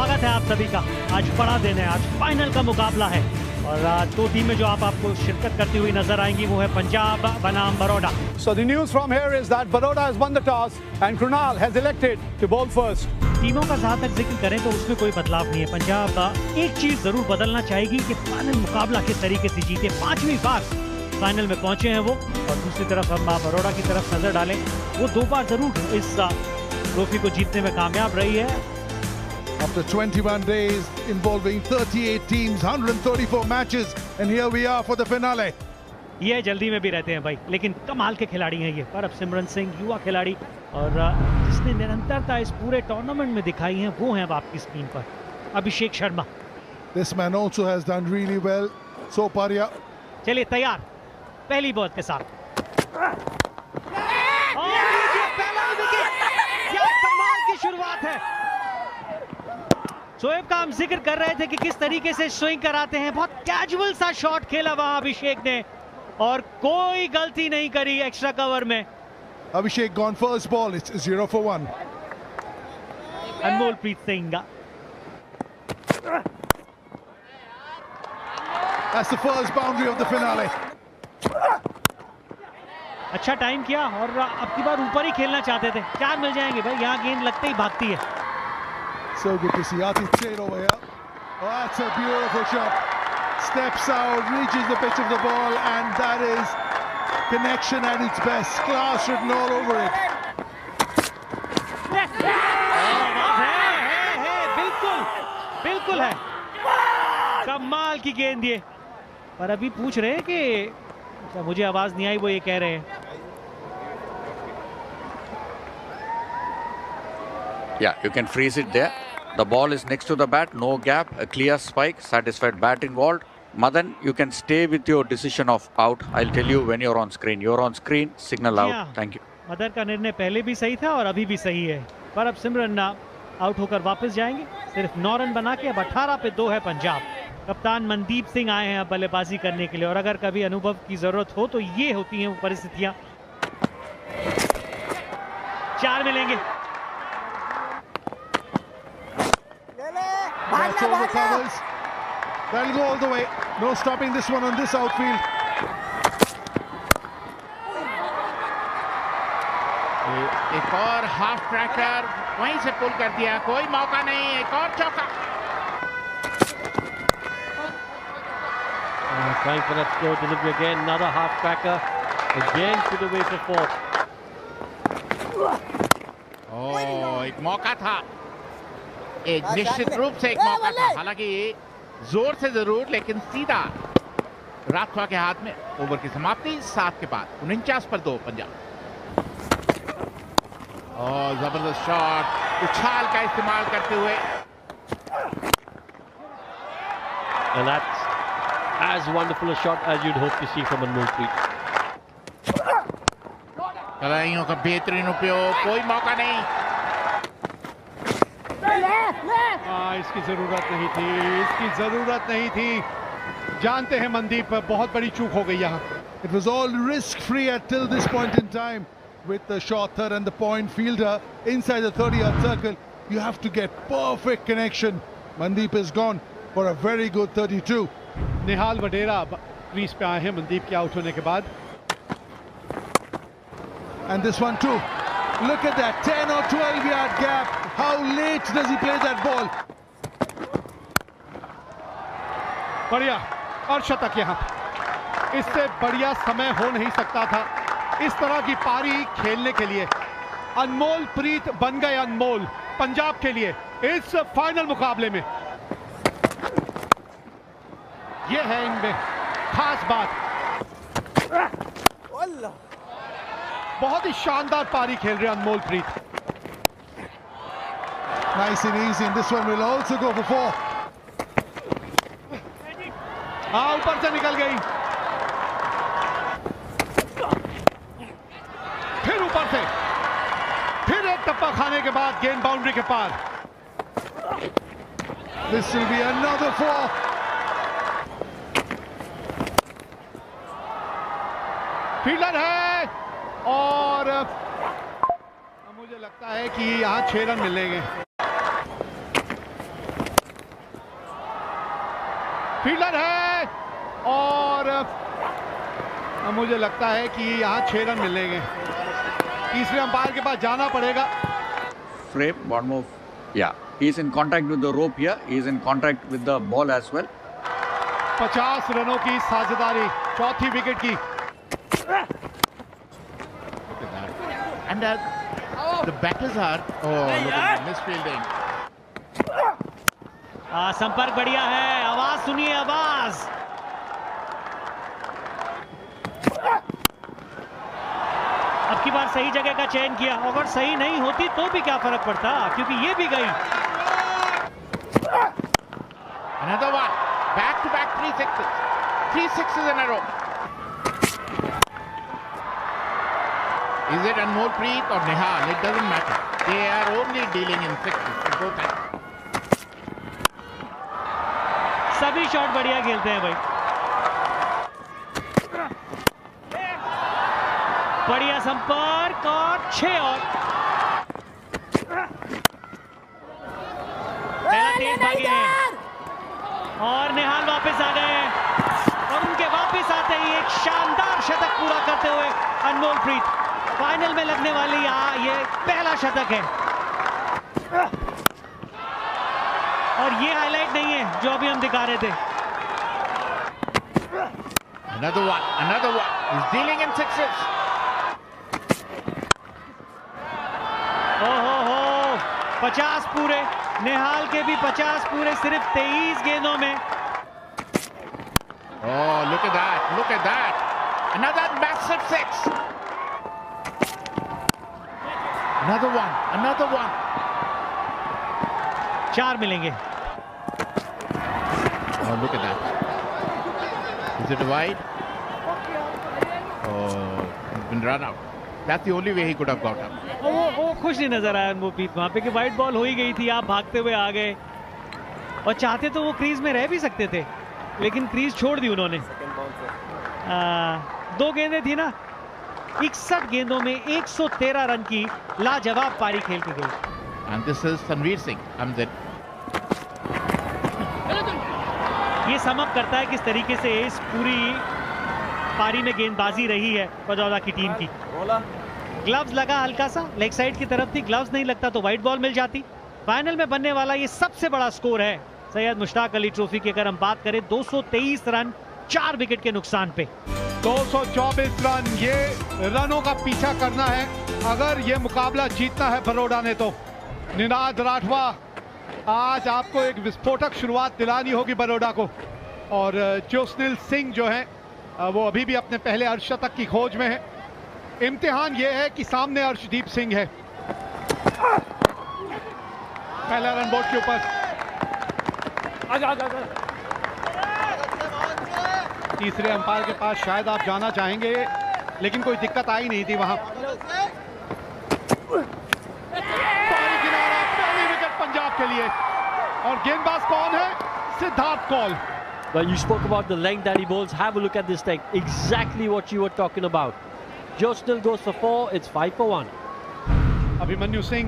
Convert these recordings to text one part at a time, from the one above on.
स्वागत है आप सभी का। आज बड़ा दिन है, आज फाइनल का मुकाबला है और दो टीमें जो आपको शिरकत करती हुई नजर आएंगी वो है पंजाब बनाम Baroda. So the news from here is that Baroda has won the toss and Krunal has elected to bowl first. टीमों का जहां तक जिक्र करें तो उसमें कोई बदलाव नहीं है। पंजाब एक चीज जरूर बदलना चाहेगी कि फाइनल मुकाबला किस तरीके से जीते। 5वीं बार फाइनल में पहुंचे हैं वो, और दूसरी तरफ हम बड़ौदा की तरफ नजर डालें, वो 2 बार जरूर इस ट्रॉफी को जीतने में कामयाब रही है। After 21 days involving 38 teams, 134 matches, and here we are for the finale. ये जल्दी में भी रहते हैं भाई, लेकिन कमाल के खिलाड़ी हैं ये। परमसिमरन सिंह युवा खिलाड़ी, और जिसने निरंतरता इस पूरे टूर्नामेंट में दिखाई है वो हैं अब आपकी स्क्रीन पर Abhishek Sharma. This man also has done really well. So Paria. चलिए तैयार, पहली बॉल के साथ। क्या कमाल की शुरुआत है। शोएब का हम जिक्र कर रहे थे कि किस तरीके से स्विंग कराते हैं। बहुत कैजुअल सा शॉट खेला वहां अभिषेक ने और कोई गलती नहीं करी एक्स्ट्रा कवर में। Abhishek gone first ball. It's 0 for 1. Anmolpreet Singh, That's the first boundary of the finale. अच्छा टाइम किया और अब की बार ऊपर ही खेलना चाहते थे। 4 मिल जाएंगे भाई, यहाँ गेंद लगते ही भागती है। So good to see Atif straight over here. Oh, that's a beautiful shot. Steps out, reaches the pitch of the ball, and that is connection at its best. Class written all over it. बिल्कुल बिल्कुल है, कमाल की गेंद ये। पर अभी पूछ रहे हैं कि मुझे आवाज नहीं आई, वो ये कह रहे हैं। Yeah, you can freeze it there. The ball is next to the bat, no gap, a clear spike, satisfied bat involved. Madan, you can stay with your decision of out. I'll tell you when you're on screen. You're on screen, signal out. Yeah. Thank you. Mother का निर्णय पहले भी सही था और अभी भी सही है। पर अब सिमरन आउट होकर वापस जाएंगे। सिर्फ 9 रन बना के अब 18 पे 2 है पंजाब। कप्तान मनदीप सिंह आए हैं अब बल्लेबाजी करने के लिए, और अगर कभी अनुभव की जरूरत हो तो ये होती हैं वो परिस्थितियां। 4 मिलेंगे। That's over covers. That'll go all the way. No stopping this one on this outfield. एक और हाफ ट्रैकर वहीं से पुल कर दिया, कोई मौका नहीं। एक और चौका। Trying for that slow delivery again. Another half cracker. Again to the way for 4. एक मौका था, एक निश्चित रूप से एक मौका था, हालांकि जोर से जरूर लेकिन सीधा राठवा के हाथ में। ओवर की समाप्ति 7 के बाद 49 पर 2 पंजाब। और जबरदस्त शॉट, उछाल का इस्तेमाल करते हुए। And that's as wonderful a shot as you'd hope to see from Anmolpreet. कलाइयों का बेहतरीन उपयोग, कोई मौका नहीं। इसकी जरूरत नहीं थी, इसकी जरूरत नहीं थी। जानते हैं मनदीप, बहुत बड़ी चूक हो गई यहाँ। It was all risk-free till this point in time. With the short third and the point fielder inside the 30-yard circle, you have to get perfect connection. Mandeep is gone for a very good 32. Nihal Wadhera crease पे आए हैं मनदीप के out होने के बाद। And this one too. Look at that 10 or 12 yard gap. How late does he play that ball? बढ़िया और शतक यहाँ। इससे बढ़िया समय हो नहीं सकता था इस तरह की पारी खेलने के लिए। अनमोलप्रीत बन गए अनमोल पंजाब के लिए इस फाइनल मुकाबले में। ये है इनमें खास बात। बहुत ही शानदार पारी खेल रहे Anmolpreet. Nice and easy, and this one will also go for 4. हाँ, ऊपर से निकल गई, फिर ऊपर से, फिर एक टप्पा खाने के बाद गेंद बाउंड्री के पार। This will be another 4. Fielder है और मुझे लगता है कि यहाँ 6 रन मिलेंगे। फील्डर है और मुझे लगता है कि यहाँ 6 रन मिलेंगे। तीसरे अंपायर के पास जाना पड़ेगा। Frame, one more. Yeah, he's in contact with the rope here. He's in contact with the ball as well. 50 रनों की साझेदारी, चौथी विकेट की। And the batters are, look at the misfielding. संपर्क बढ़िया है, आवाज सुनिए, आवाज। अब की बार सही जगह का चयन किया, अगर सही नहीं होती तो भी क्या फर्क पड़ता, क्योंकि ये भी गई। Another one, back to back 3 sixes, 3 sixes in a row. Is it Anmol Preet or Nihal? It doesn't matter. They are only dealing in sixes. Both ends. सभी शॉट बढ़िया खेलते हैं भाई। बढ़िया संपर्क और 6 और पहला तेज भागे हैं और निहाल वापस आ गए हैं और उनके वापस आते ही एक शानदार शतक पूरा करते हुए अनमोल प्रीत फाइनल में लगने वाली ये पहला शतक है। और ये हाईलाइट नहीं है जो अभी हम दिखा रहे थे। Another one. He's dealing in sixes. हो 50 पूरे, निहाल के भी 50 पूरे सिर्फ 23 गेंदों में। Oh, look at that. Another massive six. Another one. 4 मिलेंगे। Oh, look at that. Is it wide? Oh, he's been run out. That's the only way he could have got up. वो खुश नहीं नजर आया अनमोल प्रीत वहां पे कि वाइट बॉल हो ही गई थी, आप भागते हुए आ गए और चाहते तो वो क्रीज में रह भी सकते थे, लेकिन क्रीज छोड़ दी उन्होंने। 2 गेंदें थी ना, 61 गेंदों में 113 रन की लाजवाब पारी खेल के गई। And this is Tanveer Singh comes in. ये समअप करता है किस तरीके से इस पूरी पारी में गेंदबाजी रही है बड़ौदा की टीम की। ग्लव्स लगा हल्का सा, लेग साइड की तरफ थी, ग्लव्स नहीं लगता तो वाइट बॉल मिल जाती। फाइनल में बनने वाला ये सबसे बड़ा स्कोर है सैयद मुश्ताक अली ट्रॉफी की। अगर हम बात करें 223 रन 4 विकेट के नुकसान पे। 224 रन, ये रनों का पीछा करना है अगर ये मुकाबला जीतना है बड़ौदा ने तो। निनाद राठवा, आज आपको एक विस्फोटक शुरुआत दिलानी होगी बड़ौदा को। और ज्योत्सनिल सिंह जो हैं वो अभी भी अपने पहले अर्धशतक की खोज में है। इम्तिहान ये है कि सामने अर्शदीप सिंह है। पहला रन बोर्ड के ऊपर। तीसरे अंपायर के पास शायद आप जाना चाहेंगे, लेकिन कोई दिक्कत आई नहीं थी वहां। पहली विकेट पंजाब के लिए और गेंदबाज कौन है? Siddharth Kaul. Well, you spoke about the length that he bowls. Have a look at this thing. Exactly what you were talking about. Jyotsnil goes for 4. It's 5 for 1. Abhimanyu Singh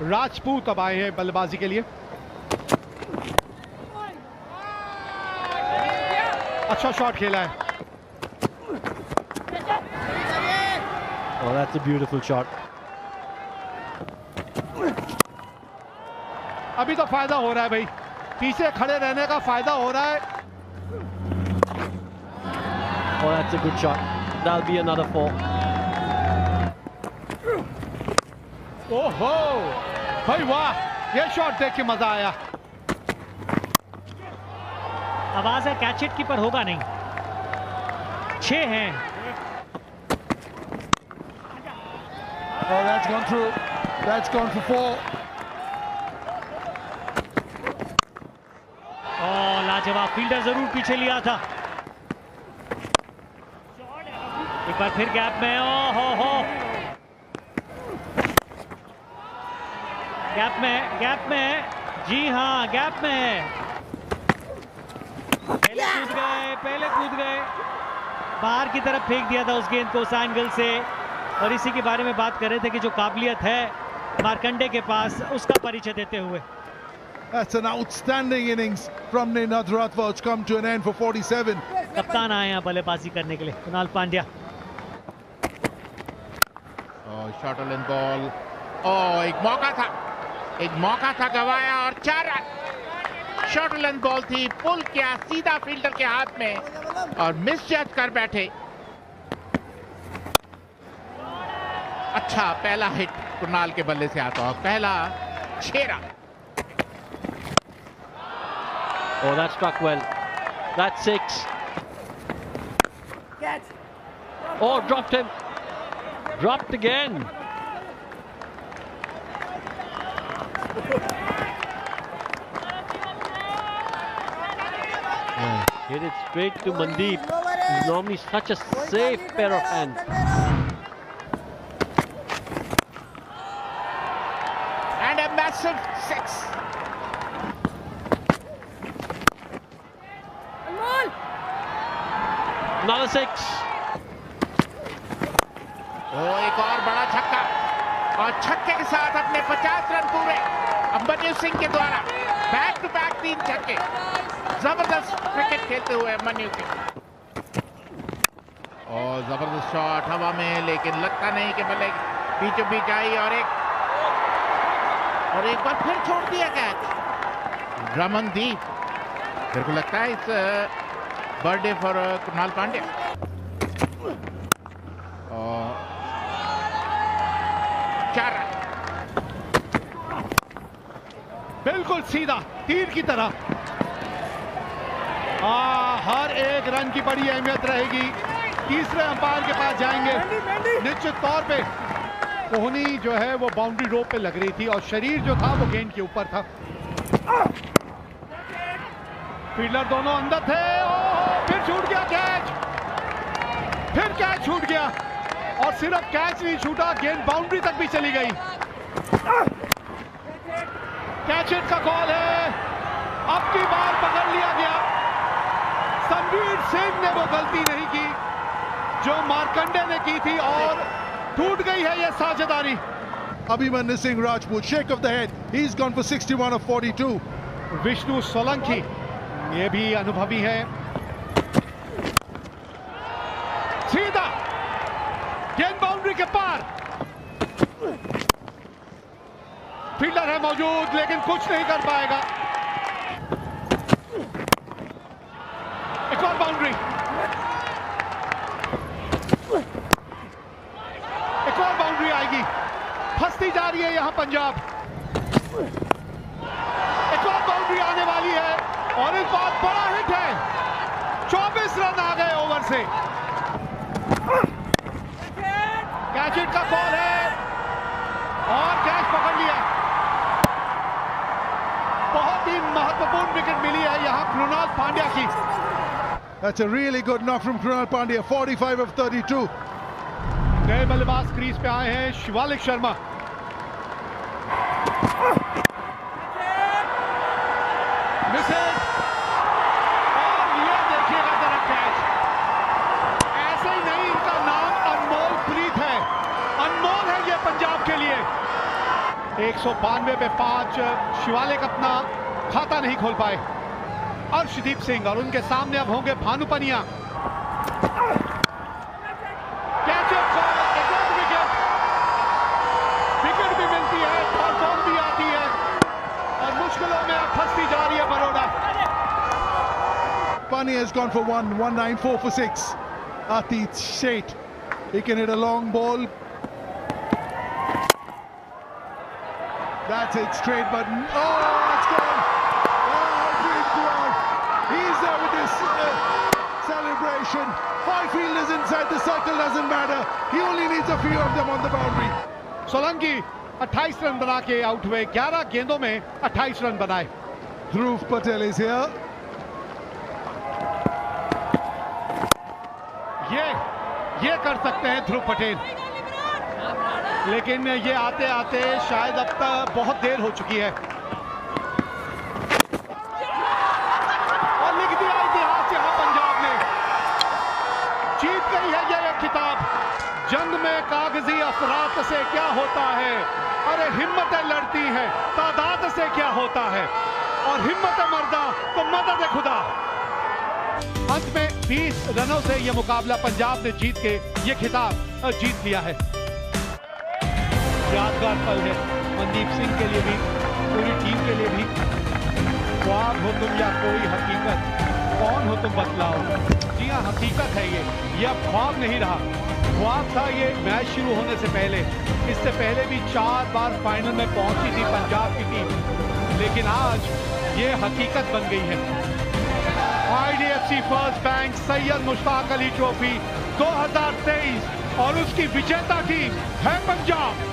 Rajput अब आए हैं बल्लेबाजी के लिए। अच्छा शॉट खेला है। Oh, that's a beautiful shot. अभी तो फायदा हो रहा है भाई, पीछे खड़े रहने का फायदा हो रहा है। Oh, that's a good shot. That'll be another 4. ओहो भाई वाह, ये शॉट देख के मजा आया। आवाज है कैच इट की, पर होगा नहीं। 6 हैं। Oh, that's gone through. That's gone for 4. लाजवाब, फील्डर जरूर पीछे लिया था। एक बार फिर गैप में, हो गैप में जी हाँ, गैप में है। पहले कूद गए, बाहर की तरफ फेंक दिया था उस गेंद को उस एंगल से। और इसी के बारे में बात कर रहे थे कि जो काबिलियत है मार्कंडे के पास, उसका परिचय देते हुए That's an outstanding innings from Ninad Ratwa. It's come to an end for 47. कप्तान आए हैं बल्लेबाजी करने के लिए, Kunal Pandya. Short length ball, एक मौका था गवाया और 4 रन। शॉर्ट लेंथ बॉल थी, पुल किया सीधा फील्डर के हाथ में और मिस जज कर बैठे। अच्छा पहला हिट कुणाल के बल्ले से आता, पहला 6 run. Oh, that struck well. That's 6. Oh, dropped him. Dropped again. Hit it straight to Mandeep. He's normally such a safe pair of hands. And a massive 6. Another 6. एक और बड़ा छक्का और छक्के के साथ अपने 50 रन पूरे अंबरजीत सिंह के द्वारा। बैक टू बैक 3 छक्के। जबरदस्त क्रिकेट खेलते हुए मन्यू के। और जबरदस्त शॉट हवा में, लेकिन लगता नहीं कि बल्ले बीचों बीच आई और एक बार फिर छोड़ दिया कैच। रमनदीप, मेरे को लगता है इस बर्थडे फॉर कुणाल पांड्या। और 4 रन। बिल्कुल सीधा तीर की तरह। हर एक रन की बड़ी अहमियत रहेगी। तीसरे अंपायर के पास जाएंगे। निश्चित तौर पे कोहनी जो है वो बाउंड्री रोप पे लग रही थी और शरीर जो था वो गेंद के ऊपर था। फील्डर दोनों अंदर थे। फिर छूट गया कैच, फिर कैच छूट गया और सिर्फ कैच नहीं छूटा, गेंद बाउंड्री तक भी चली गई। कैच हिट का कॉल है। अब की बार पकड़ लिया गया। संवीर सिंह ने वो गलती नहीं की जो मार्कंडे ने की थी और टूट गई है ये साझेदारी। Abhimanyu Singh Rajput, shake of the head. He's gone for 61 of 42. Vishnu Solanki ये भी अनुभवी है। सीधा गेंद बाउंड्री के पार। फील्डर है मौजूद लेकिन कुछ नहीं कर पाएगा। एक और बाउंड्री, एक और बाउंड्री आएगी। फंसती जा रही है यहां पंजाब। एक और बाउंड्री आने वाली है और इस बार बड़ा हिट है। 24 रन आ गए ओवर से। कैच हिट का कॉल है और कैच पकड़ लिया। बहुत ही महत्वपूर्ण विकेट मिली है यहां कृणाल पांड्या की। That's a really good knock from Krunal Pandya, 45 of 32. नए बल्लेबाज क्रीज पे आए हैं शिवालिक शर्मा। मिस हिट और ये देखिएगा जरा कैच। ऐसे ही नहीं, इनका नाम अनमोल प्रीत है। अनमोल है ये पंजाब के लिए। 192 पे 5। शिवालिक अपना खाता नहीं खोल पाए। अर्शदीप सिंह और उनके सामने अब होंगे भानुपनिया। कैच एक और विकेट। विकेट भी मिलती है और बॉल भी आती है और मुश्किलों में अब फंसती जा रही है Baroda. Pandya has gone for 194 for 6. Atit Sheth, he can hit a long ball. That's it straight, but it's gone. He's there with this celebration. 5 fielders inside the circle, doesn't matter. He only needs a few of them on the boundary. Solanki 28 run बना के out हुए। 11 गेंदों में 28 run बनाए। Dhruv Patel is here. ये कर सकते हैं ध्रुव पटेल, लेकिन ये आते आते शायद अब तक बहुत देर हो चुकी है। और लिख दिया इतिहास यहां पंजाब ने। जीत गई है ये खिताब। जंग में कागजी रात से क्या होता है, अरे हिम्मतें लड़ती हैं तादाद से क्या होता है, और हिम्मत मर्दा तो मदद खुदा। अंत में 20 रनों से यह मुकाबला पंजाब ने जीत के ये खिताब जीत लिया है। यादगार पल है मनदीप सिंह के लिए भी, पूरी टीम के लिए भी। ख्वाब हो तुम या कोई हकीकत, कौन हो तुम बतलाओ। जी हाँ, हकीकत है ये अब ख्वाब नहीं रहा। ख्वाब था ये मैच शुरू होने से पहले। इससे पहले भी 4 बार फाइनल में पहुंची थी पंजाब की टीम, लेकिन आज ये हकीकत बन गई है। IDFC first bank Syed Mushtaq Ali trophy 2023 और उसकी विजेता टीम है पंजाब।